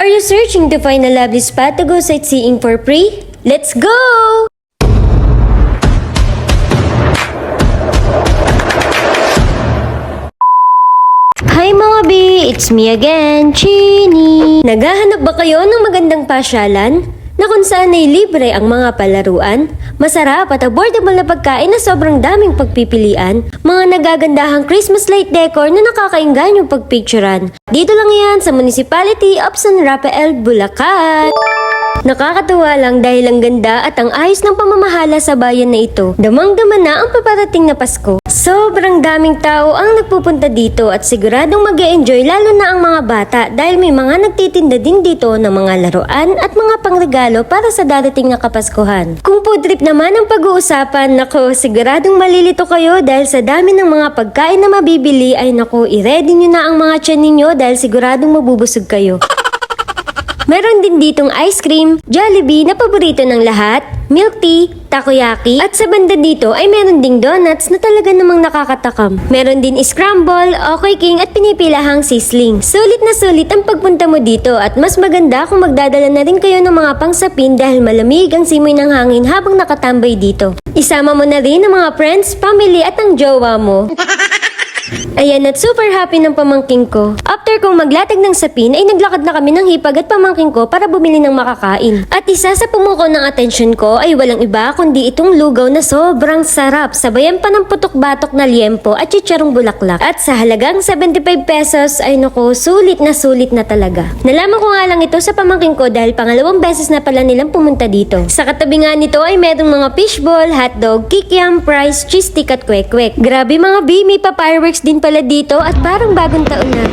Are you searching to find a lovely spot to go sightseeing for free? Let's go! Hi mga B! It's me again, Chini! Naghahanap ba kayo ng magandang pasyalan? Na kung saan ay libre ang mga palaruan, masarap at affordable na pagkain na sobrang daming pagpipilian, mga nagagandahang Christmas light decor na nakakainggan yung pagpicturan. Dito lang yan sa Municipality of San Rafael, Bulacan! Nakakatuwa lang dahil ang ganda at ang ayos ng pamamahala sa bayan na ito. Damang-dama na ang paparating na Pasko. Sobrang daming tao ang nagpupunta dito at siguradong mag-e-enjoy lalo na ang mga bata dahil may mga nagtitinda din dito ng mga laruan at mga pangregalo para sa darating na Kapaskuhan. Kung food trip naman ang pag-uusapan, nako, siguradong malilito kayo dahil sa dami ng mga pagkain na mabibili ay nako, i-ready nyo na ang mga tiyan ninyo dahil siguradong mabubusog kayo. Meron din ditong ice cream, Jollibee na paborito ng lahat, milk tea, takoyaki, at sa banda dito ay meron ding donuts na talaga namang nakakatakam. Meron din scramble, okay king at pinipilahang sisling. Sulit na sulit ang pagpunta mo dito at mas maganda kung magdadala na rin kayo ng mga pangsapin dahil malamig ang simoy ng hangin habang nakatambay dito. Isama mo na rin ang mga friends, family at ang jowa mo. Ayan at super happy ng pamangking ko. After kong maglatag ng sapin ay naglakad na kami ng hipag at pamangking ko para bumili ng makakain. At isa sa pumuko ng atensyon ko ay walang iba kundi itong lugaw na sobrang sarap. Sabayan pa ng putok-batok na liempo at chicharong bulaklak. At sa halagang 75 pesos ay naku, sulit na talaga. Nalaman ko nga lang ito sa pamangking ko dahil pangalawang beses na pala nilang pumunta dito. Sa katabi nga nito ay merong mga fishball, hotdog, kikiam, fries, cheese stick at kwek-kwek. Grabe mga B, may pa-fireworks din pala dito at parang bagong taon na.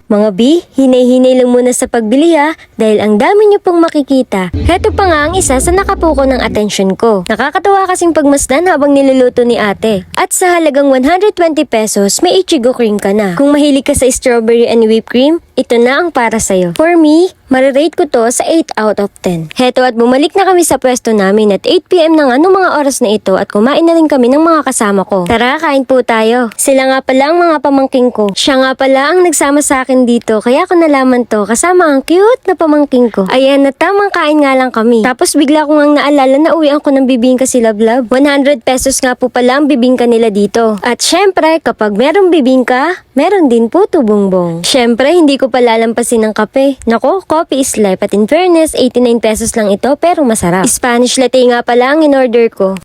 Mga B, hinay-hinay lang muna sa pagbili ha, dahil ang dami niyo pong makikita. Heto pa nga ang isa sa nakapuko ng atensyon ko. Nakakatawa kasing pagmasdan habang niluluto ni ate. At sa halagang 120 pesos, may ichigo cream ka na. Kung mahilig ka sa strawberry and whipped cream, ito na ang para sa'yo. For me, marirate ko to sa 8 out of 10. Heto at bumalik na kami sa pwesto namin at 8 PM ng anong mga oras na ito at kumain na rin kami ng mga kasama ko. Tara, kain po tayo. Sila nga pala ang mga pamangking ko. Siya nga pala ang nagsama sa akin dito kaya ko nalaman to kasama ang cute na pamangking ko. Ayan, at tamang kain nga lang kami. Tapos bigla ko ngang naalala na uwian ko ng bibingka si Love. 100 pesos nga po pala ang bibingka nila dito. At syempre, kapag merong bibingka, meron din po tubongbong. Syempre, hindi ko palalampasin ng kape. Nako, coffee is life at in fairness, 89 pesos lang ito pero masarap. Spanish latte nga pala ang in-order ko.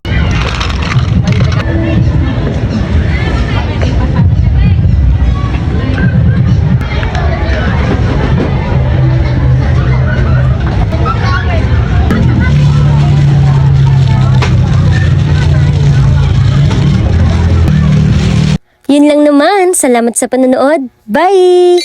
Yun lang naman. Salamat sa panonood. Bye!